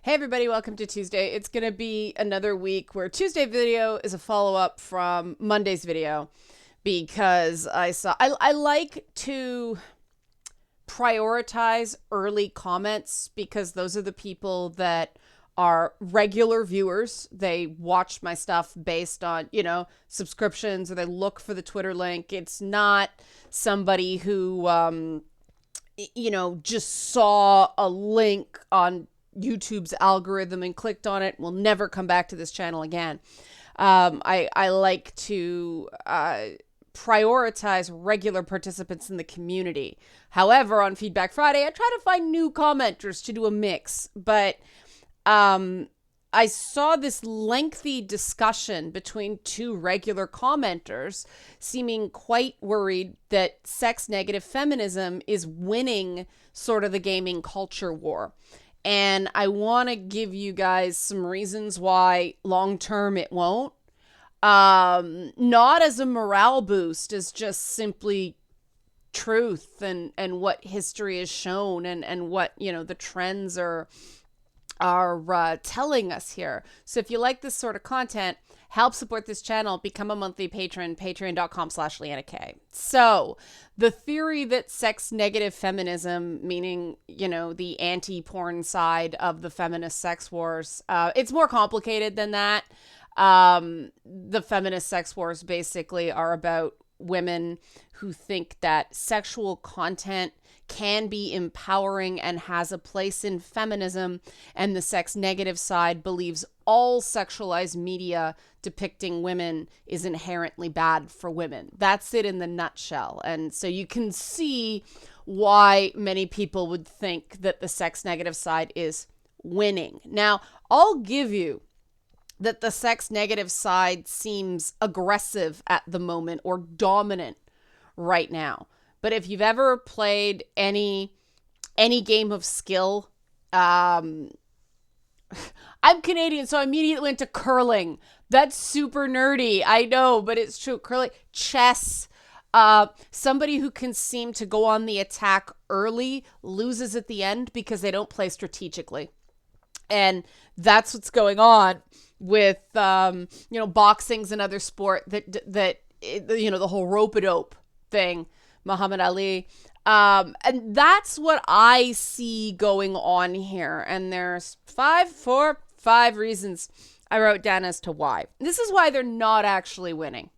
Hey everybody, welcome to Tuesday. It's going to be another week where Tuesday video is a follow-up from Monday's video because I like to prioritize early comments because those are the people that are regular viewers. They watch my stuff based on, subscriptions, or they look for the Twitter link. It's not somebody who just saw a link on YouTube's algorithm and clicked on it, will never come back to this channel again. I like to prioritize regular participants in the community. However, on Feedback Friday, I try to find new commenters to do a mix. But I saw this lengthy discussion between two regular commenters seeming quite worried that sex-negative feminism is winning sort of the gaming culture war. And I want to give you guys some reasons why long-term it won't. Not as a morale boost, as just simply truth and what history has shown and what, the trends are telling us here. So if you like this sort of content, help support this channel, become a monthly patron, patreon.com/Leanna K. So the theory that sex negative feminism, meaning, the anti-porn side of the feminist sex wars, it's more complicated than that. The feminist sex wars basically are about women who think that sexual content can be empowering and has a place in feminism, and the sex negative side believes all sexualized media depicting women is inherently bad for women. That's it in the nutshell. And so you can see why many people would think that the sex negative side is winning. Now, I'll give you that the sex negative side seems aggressive at the moment or dominant right now. But if you've ever played any game of skill, I'm Canadian, so I immediately went to curling. That's super nerdy, I know, but it's true. Curling, chess, somebody who can seem to go on the attack early loses at the end because they don't play strategically. And that's what's going on with, boxing's another sport that the whole rope-a-dope thing, Muhammad Ali. And that's what I see going on here. And there's five reasons I wrote down as to why. This is why they're not actually winning.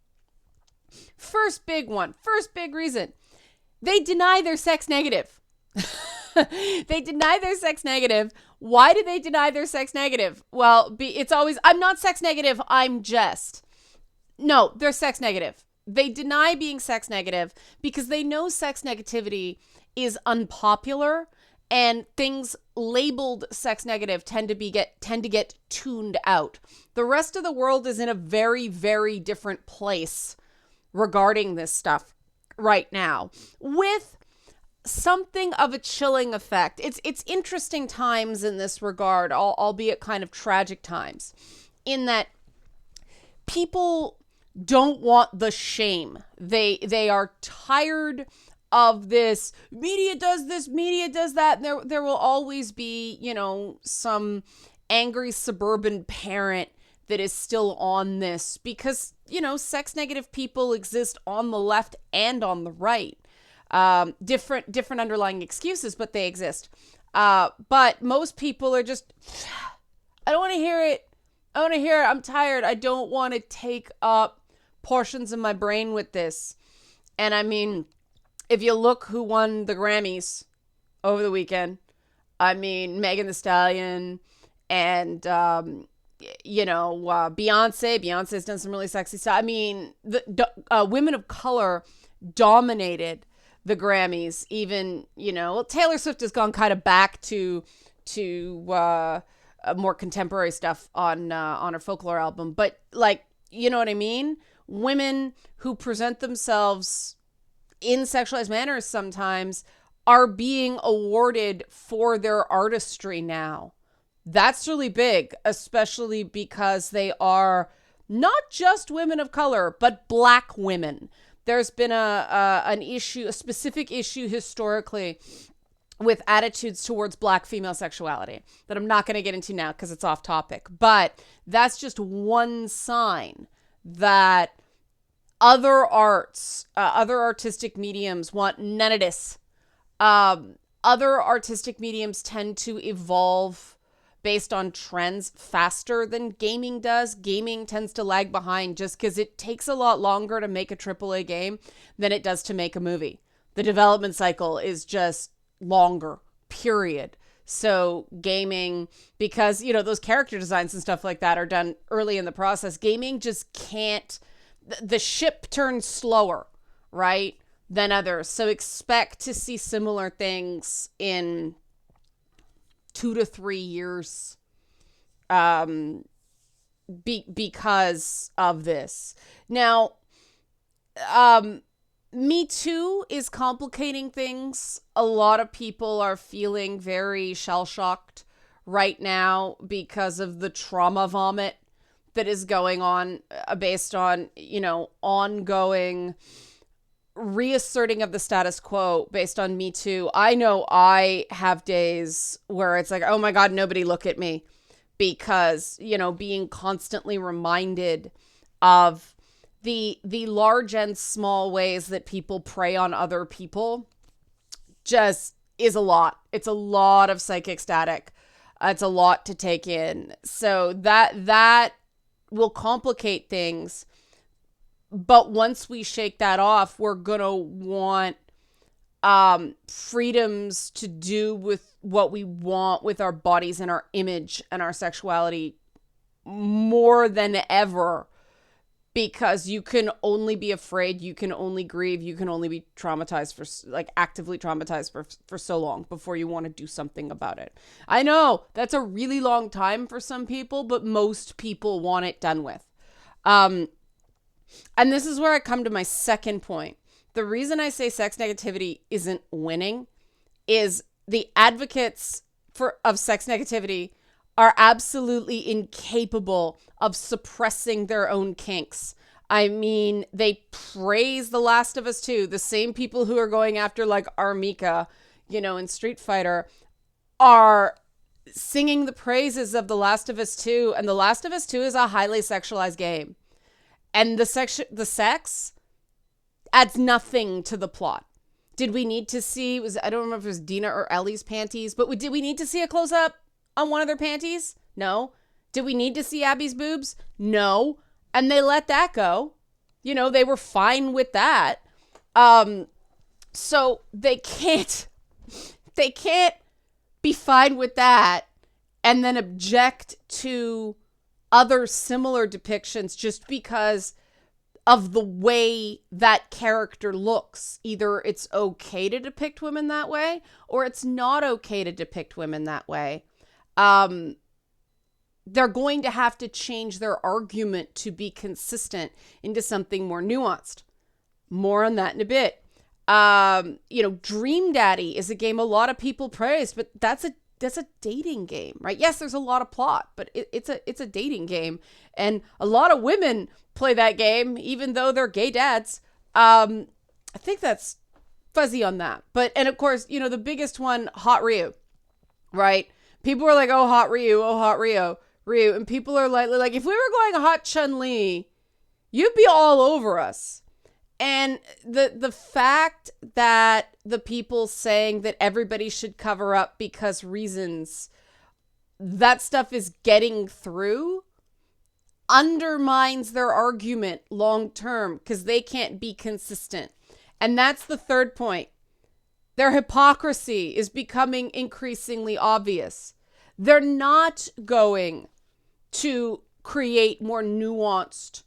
First big reason. They deny they're sex negative. They deny they're sex negative. Why do they deny they're sex negative? Well, it's always, I'm not sex negative, I'm just. No, they're sex negative. They deny being sex negative because they know sex negativity is unpopular, and things labeled sex negative tend to get tuned out. The rest of the world is in a very, very different place regarding this stuff right now, with something of a chilling effect. It's interesting times in this regard, albeit kind of tragic times, in that people don't want the shame. They are tired of this. Media does this, media does that. And there will always be, some angry suburban parent that is still on this because, sex negative people exist on the left and on the right. Different underlying excuses, but they exist. But most people are just, I don't want to hear it. I'm tired. I don't want to take up portions of my brain with this. And I mean, if you look who won the Grammys over the weekend, I mean, Megan Thee Stallion and, Beyonce's done some really sexy stuff. I mean, the women of color dominated the Grammys. Even, Taylor Swift has gone kind of back to more contemporary stuff on her folklore album. But you know what I mean? Women who present themselves in sexualized manners sometimes are being awarded for their artistry now. That's really big, especially because they are not just women of color, but Black women. There's been a specific issue historically with attitudes towards Black female sexuality that I'm not going to get into now because it's off topic. But that's just one sign that other arts, other artistic mediums want none of this. Other artistic mediums tend to evolve based on trends faster than gaming does. Gaming tends to lag behind just because it takes a lot longer to make a AAA game than it does to make a movie. The development cycle is just longer, period. So gaming, because, you know, those character designs and stuff like that are done early in the process, gaming just can't, the ship turns slower, right, than others. So expect to see similar things in 2 to 3 years because of this. Now, Me Too is complicating things. A lot of people are feeling very shell-shocked right now because of the trauma vomit that is going on based on, you know, ongoing reasserting of the status quo based on Me Too. I know I have days where it's like, oh my God, nobody look at me, because, you know, being constantly reminded of the large and small ways that people prey on other people just is a lot. It's a lot of psychic static. It's a lot to take in. So that will complicate things. But once we shake that off, we're going to want freedoms to do with what we want with our bodies and our image and our sexuality more than ever. Because you can only be afraid, you can only grieve, you can only be traumatized for, like, actively traumatized for so long before you want to do something about it. I know that's a really long time for some people, but most people want it done with. And this is where I come to my second point. The reason I say sex negativity isn't winning is the advocates of sex negativity are absolutely incapable of suppressing their own kinks. I mean, they praise The Last of Us 2. The same people who are going after, like, Armika, you know, in Street Fighter, are singing the praises of The Last of Us 2. And The Last of Us 2 is a highly sexualized game. And the sex adds nothing to the plot. Did we need to see, I don't remember if it was Dina or Ellie's panties, but did we need to see a close-up on one of their panties? No. Did we need to see Abby's boobs? No. And they let that go. You know, they were fine with that. So they can't be fine with that and then object to other similar depictions just because of the way that character looks. Either it's okay to depict women that way or it's not okay to depict women that way. They're going to have to change their argument to be consistent into something more nuanced. More on that in a bit. You know, Dream Daddy is a game a lot of people praise, but that's a dating game, right? Yes, there's a lot of plot, but it's a dating game, and a lot of women play that game, even though they're gay dads. I think that's fuzzy on that, and of course, you know, the biggest one, Hot Ryu, right? People are like, oh, Hot Ryu, Ryu, and people are like, if we were going Hot Chun-Li, you'd be all over us. And the fact that the people saying that everybody should cover up because reasons, that stuff is getting through, undermines their argument long term because they can't be consistent. And that's the third point. Their hypocrisy is becoming increasingly obvious. They're not going to create more nuanced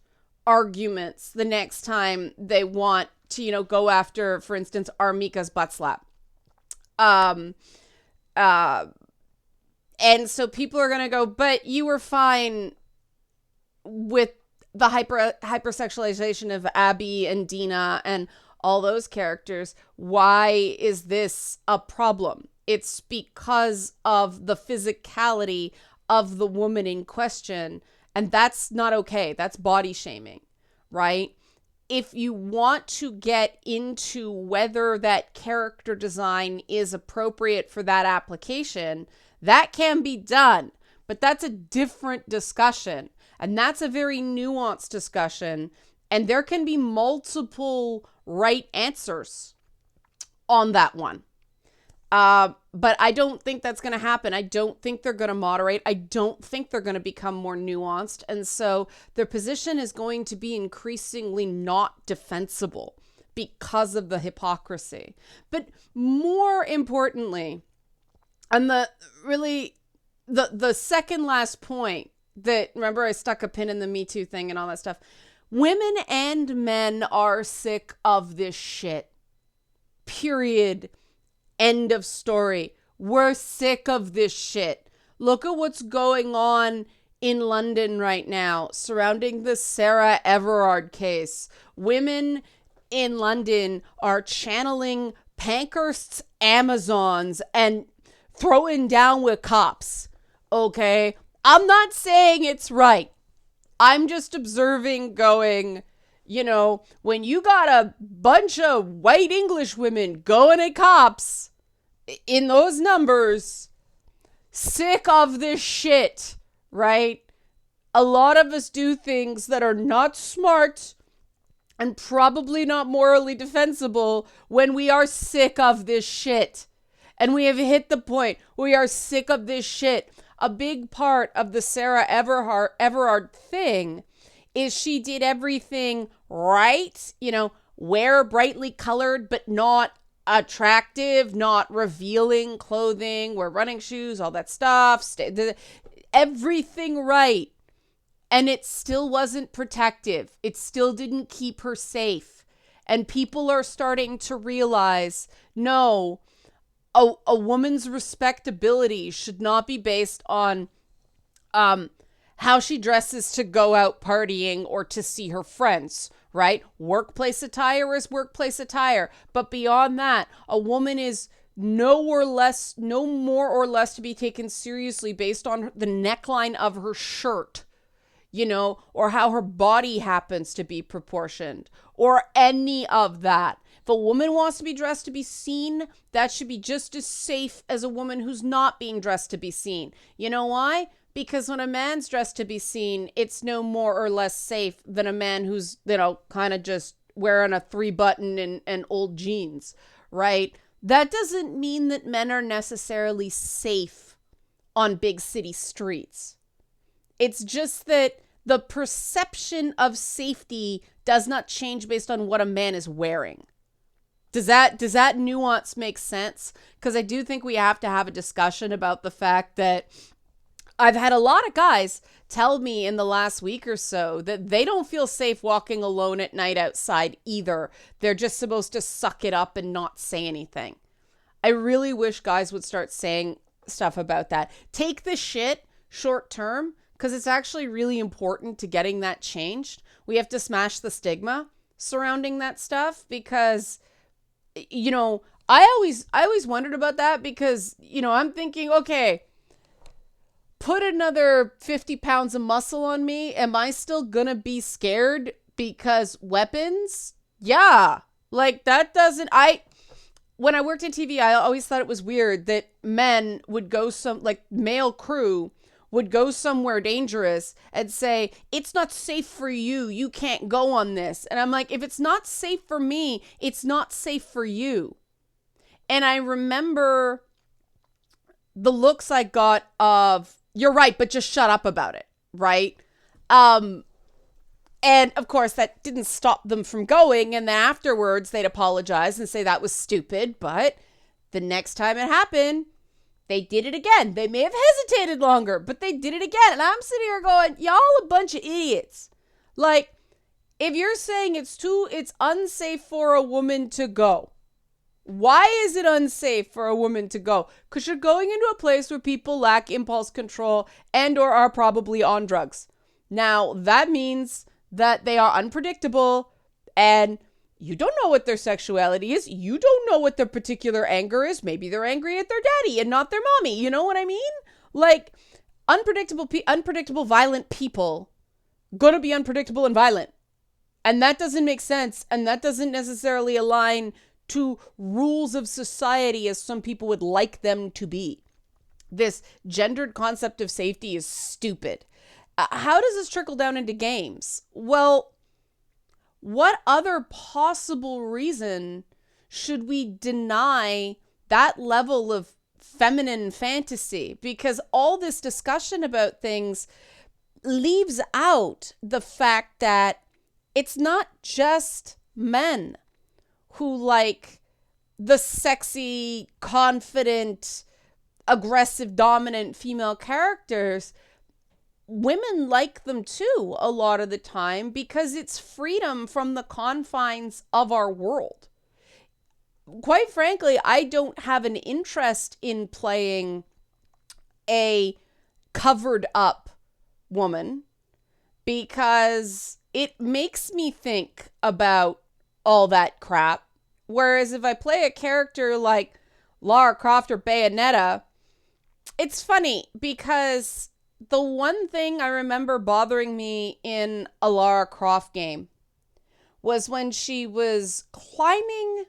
arguments the next time they want to, you know, go after, for instance, Armika's butt slap. And so people are going to go, but you were fine with the hypersexualization of Abby and Dina and all those characters. Why is this a problem? It's because of the physicality of the woman in question. And that's not okay. That's body shaming, right? if you want to get into whether that character design is appropriate for that application, that can be done. But that's a different discussion. And that's a very nuanced discussion. And there can be multiple right answers on that one. But I don't think that's going to happen. I don't think they're going to moderate. I don't think they're going to become more nuanced. And so their position is going to be increasingly not defensible because of the hypocrisy. But more importantly, and the second last point that, remember I stuck a pin in the Me Too thing and all that stuff. Women and men are sick of this shit. Period. End of story. We're sick of this shit. Look at what's going on in London right now surrounding the Sarah Everard case. Women in London are channeling Pankhurst's Amazons and throwing down with cops. Okay? I'm not saying it's right. I'm just observing, going, you know, when you got a bunch of white English women going at cops in those numbers, sick of this shit, right? A lot of us do things that are not smart and probably not morally defensible when we are sick of this shit. And we have hit the point. We are sick of this shit. A big part of the Sarah Everard thing is she did everything right. You know, wear brightly colored but not attractive, not revealing clothing, wear running shoes, all that stuff. Everything right. And it still wasn't protective. It still didn't keep her safe. And people are starting to realize, no, a woman's respectability should not be based on how she dresses to go out partying or to see her friends, right? Workplace attire is workplace attire. But beyond that, a woman is no more or less to be taken seriously based on the neckline of her shirt, you know, or how her body happens to be proportioned, or any of that. If a woman wants to be dressed to be seen, that should be just as safe as a woman who's not being dressed to be seen. You know why? Because when a man's dressed to be seen, it's no more or less safe than a man who's, you know, kind of just wearing a 3-button and old jeans, right? That doesn't mean that men are necessarily safe on big city streets. It's just that the perception of safety does not change based on what a man is wearing. Does that nuance make sense? Because I do think we have to have a discussion about the fact that I've had a lot of guys tell me in the last week or so that they don't feel safe walking alone at night outside either. They're just supposed to suck it up and not say anything. I really wish guys would start saying stuff about that. Take the shit short term, because it's actually really important to getting that changed. We have to smash the stigma surrounding that stuff, because, you know, I always wondered about that, because, you know, I'm thinking, okay, put another 50 pounds of muscle on me. Am I still gonna be scared because weapons? Yeah. Like, that doesn't, when I worked in TV, I always thought it was weird that men would go male crew would go somewhere dangerous and say, it's not safe for you. You can't go on this. And I'm like, if it's not safe for me, it's not safe for you. And I remember the looks I got of, you're right, but just shut up about it, right? And of course, that didn't stop them from going. And then afterwards, they'd apologize and say that was stupid. But the next time it happened, they did it again. They may have hesitated longer, but they did it again. And I'm sitting here going, y'all a bunch of idiots. Like, if you're saying it's unsafe for a woman to go, why is it unsafe for a woman to go? Because you're going into a place where people lack impulse control and or are probably on drugs. Now, that means that they are unpredictable, and you don't know what their sexuality is. You don't know what their particular anger is. Maybe they're angry at their daddy and not their mommy. You know what I mean? Like, unpredictable, violent people gonna be unpredictable and violent. And that doesn't make sense. And that doesn't necessarily align to rules of society as some people would like them to be. This gendered concept of safety is stupid. How does this trickle down into games? Well, what other possible reason should we deny that level of feminine fantasy? Because all this discussion about things leaves out the fact that it's not just men who like the sexy, confident, aggressive, dominant female characters. Women like them too a lot of the time because it's freedom from the confines of our world. Quite frankly, I don't have an interest in playing a covered up woman because it makes me think about all that crap. Whereas if I play a character like Lara Croft or Bayonetta, it's funny because the one thing I remember bothering me in a Lara Croft game was when she was climbing.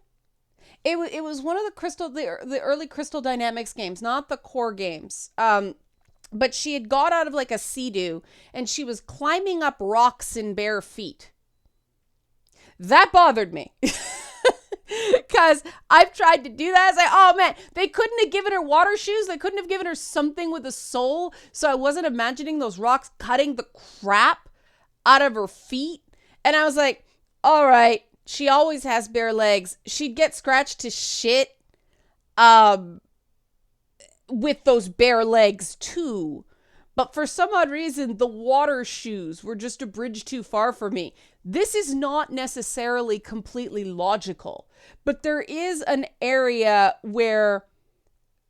It was one of the early Crystal Dynamics games, not the core games. But she had got out of like a sea-doo and she was climbing up rocks in bare feet. That bothered me. Because I've tried to do that. I was like, oh man, they couldn't have given her water shoes. They couldn't have given her something with a sole. So I wasn't imagining those rocks cutting the crap out of her feet. And I was like, all right, she always has bare legs. She'd get scratched to shit with those bare legs too. But for some odd reason, the water shoes were just a bridge too far for me. This is not necessarily completely logical, but there is an area where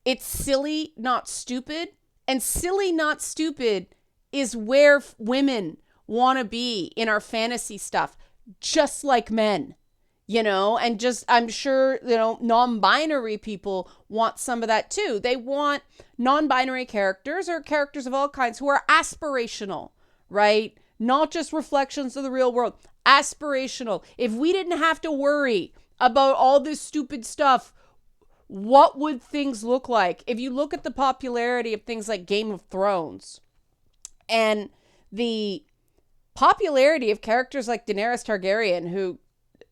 it's silly, not stupid. And silly, not stupid is where women want to be in our fantasy stuff, just like men. And just, I'm sure, non-binary people want some of that too. They want non-binary characters or characters of all kinds who are aspirational, right? Not just reflections of the real world. Aspirational. If we didn't have to worry about all this stupid stuff, what would things look like? If you look at the popularity of things like Game of Thrones and the popularity of characters like Daenerys Targaryen, who,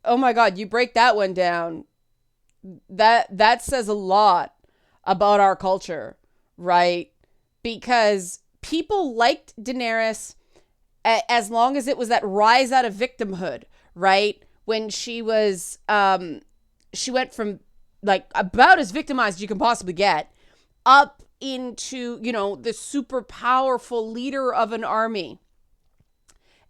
oh my God, you break that one down, that says a lot about our culture, right? Because people liked Daenerys as long as it was that rise out of victimhood, right? When she was, she went from like about as victimized as you can possibly get up into, the super powerful leader of an army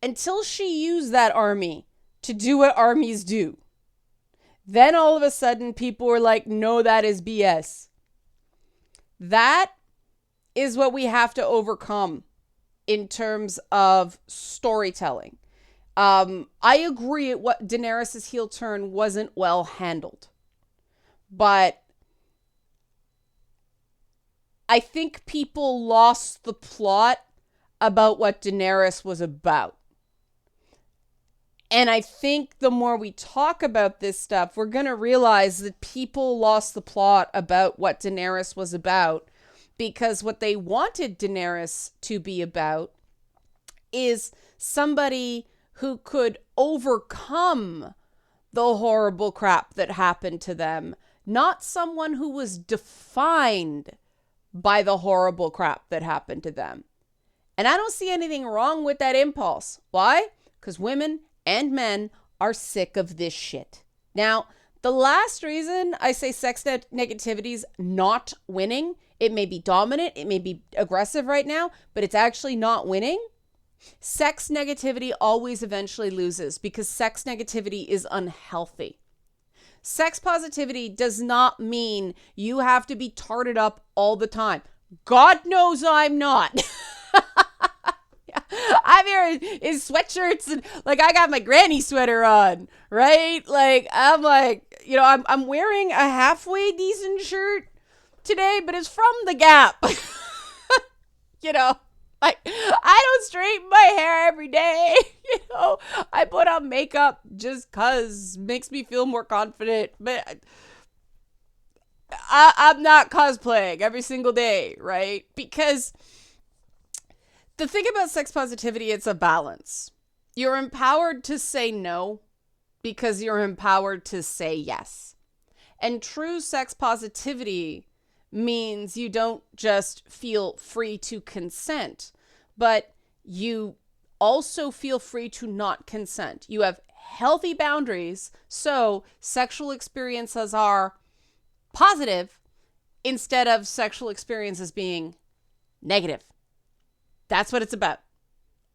until she used that army to do what armies do. Then all of a sudden people were like, no, that is BS. That is what we have to overcome in terms of storytelling. I agree what Daenerys' heel turn wasn't well handled. But I think people lost the plot about what Daenerys was about. And I think the more we talk about this stuff, we're going to realize that people lost the plot about what Daenerys was about, because what they wanted Daenerys to be about is somebody who could overcome the horrible crap that happened to them, not someone who was defined by the horrible crap that happened to them. And I don't see anything wrong with that impulse. Why? Because women and men are sick of this shit. Now, the last reason I say sex negativity is not winning, it may be dominant, it may be aggressive right now, but it's actually not winning. Sex negativity always eventually loses because sex negativity is unhealthy. Sex positivity does not mean you have to be tarted up all the time. God knows I'm not. I'm here in sweatshirts and like I got my granny sweater on, right? Like I'm like, I'm wearing a halfway decent shirt today, but it's from the Gap. Like I don't straighten my hair every day. know, I put on makeup just cause makes me feel more confident, but I'm not cosplaying every single day, right? Because the thing about sex positivity, it's a balance. You're empowered to say no because you're empowered to say yes. And true sex positivity means you don't just feel free to consent, but you also feel free to not consent. You have healthy boundaries, so sexual experiences are positive instead of sexual experiences being negative. That's what it's about.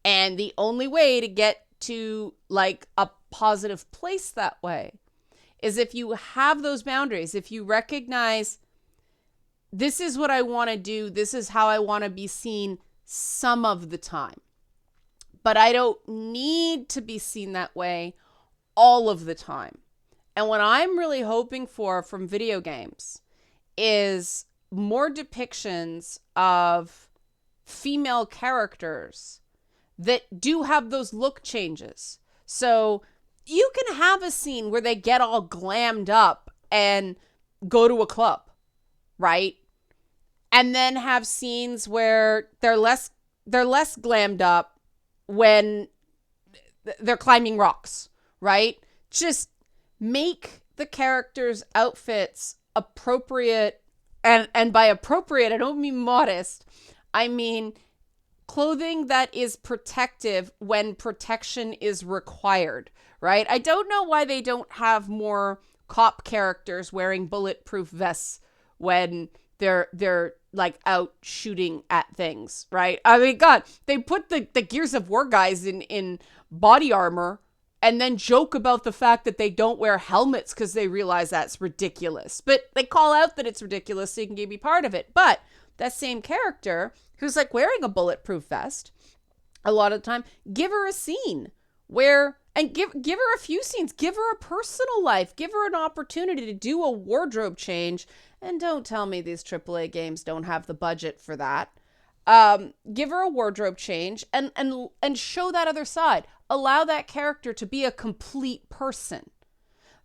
And the only way to get to like a positive place that way is if you have those boundaries, if you recognize this is what I want to do, this is how I want to be seen some of the time. But I don't need to be seen that way all of the time. And what I'm really hoping for from video games is more depictions of female characters that do have those look changes. So you can have a scene where they get all glammed up and go to a club, right? And then have scenes where they're less glammed up when they're climbing rocks, right? Just make the characters' outfits appropriate. And by appropriate, I don't mean modest. I mean clothing that is protective when protection is required, right? I don't know why they don't have more cop characters wearing bulletproof vests when they're like out shooting at things, right? I mean, God, they put the Gears of War guys in body armor and then joke about the fact that they don't wear helmets because they realize that's ridiculous. But they call out that it's ridiculous so you can be part of it. But that same character who's like wearing a bulletproof vest, a lot of the time, give her a scene where, and give her a few scenes, give her a personal life, give her an opportunity to do a wardrobe change. And don't tell me these AAA games don't have the budget for that. Give her a wardrobe change and show that other side. Allow that character to be a complete person.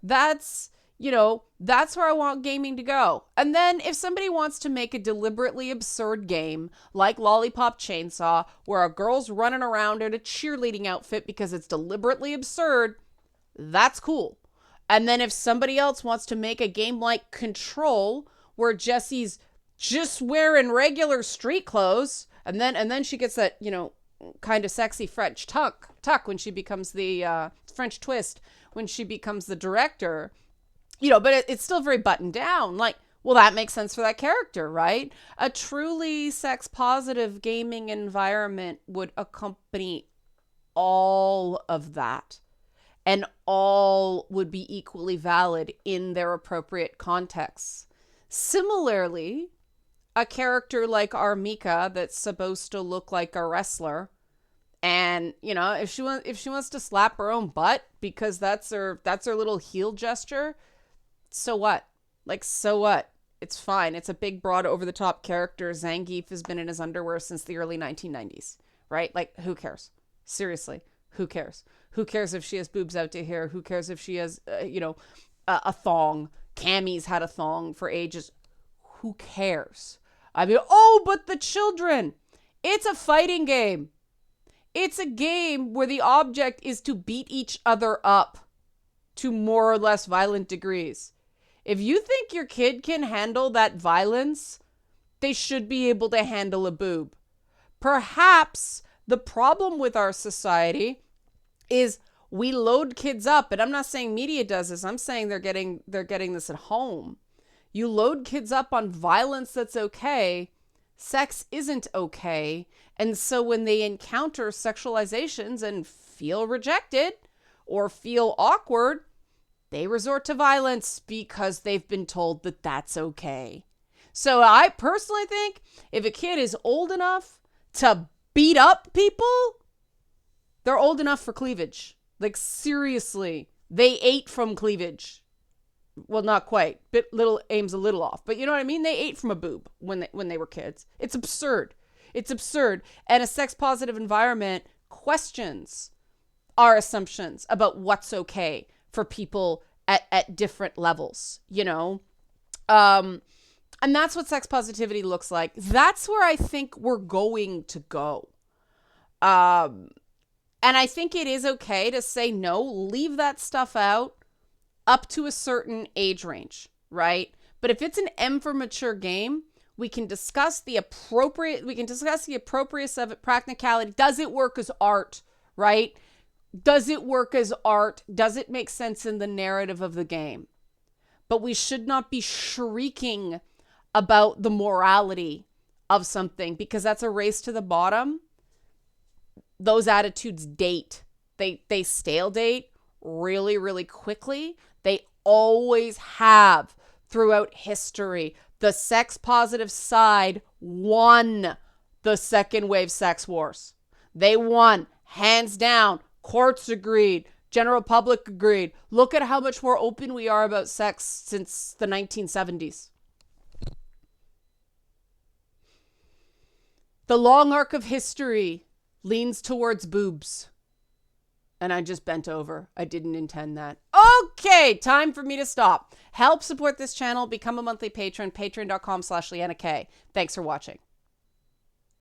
That's where I want gaming to go. And then if somebody wants to make a deliberately absurd game like Lollipop Chainsaw, where a girl's running around in a cheerleading outfit because it's deliberately absurd, that's cool. And then if somebody else wants to make a game like Control, where Jessie's just wearing regular street clothes, and then she gets that, kind of sexy French tuck when she becomes the French twist when she becomes the director, but it's still very buttoned down. Like, well, that makes sense for that character, right? A truly sex positive gaming environment would accompany all of that, and all would be equally valid in their appropriate contexts. Similarly, a character like Armika that's supposed to look like a wrestler, and if she wants to slap her own butt because that's her little heel gesture, so what? So what? It's fine. It's a big, broad, over-the-top character. Zangief has been in his underwear since the early 1990s, right? Like, who cares? Seriously, who cares? Who cares if she has boobs out to here? Who cares if she has, a thong? Cammy's had a thong for ages. Who cares? I mean, but the children. It's a fighting game. It's a game where the object is to beat each other up to more or less violent degrees. If you think your kid can handle that violence, they should be able to handle a boob. Perhaps the problem with our society is we load kids up, and I'm not saying media does this. I'm saying they're getting this at home. You load kids up on violence that's okay. Sex isn't okay. And so when they encounter sexualizations and feel rejected or feel awkward, they resort to violence because they've been told that that's okay. So I personally think if a kid is old enough to beat up people, they're old enough for cleavage. Like, seriously, they ate from cleavage. Well, not quite. Little aims a little off, but you know what I mean? They ate from a boob when they were kids. It's absurd. It's absurd. And a sex positive environment questions our assumptions about what's okay for people at different levels, you know? And that's what sex positivity looks like. That's where I think we're going to go. And I think it is okay to say no, leave that stuff out up to a certain age range, right? But if it's an M for mature game, we can discuss the appropriateness of it, practicality. Does it work as art, right? Does it work as art? Does it make sense in the narrative of the game? But we should not be shrieking about the morality of something, because that's a race to the bottom. Those attitudes date. They stale date really, really quickly. They always have throughout history. The sex positive side won the second wave sex wars. They won, hands down. Courts agreed. General public agreed. Look at how much more open we are about sex since the 1970s. The long arc of history leans towards boobs. And I just bent over. I didn't intend that. Okay, time for me to stop. Help support this channel. Become a monthly patron. Patreon.com/LeannaK. Thanks for watching.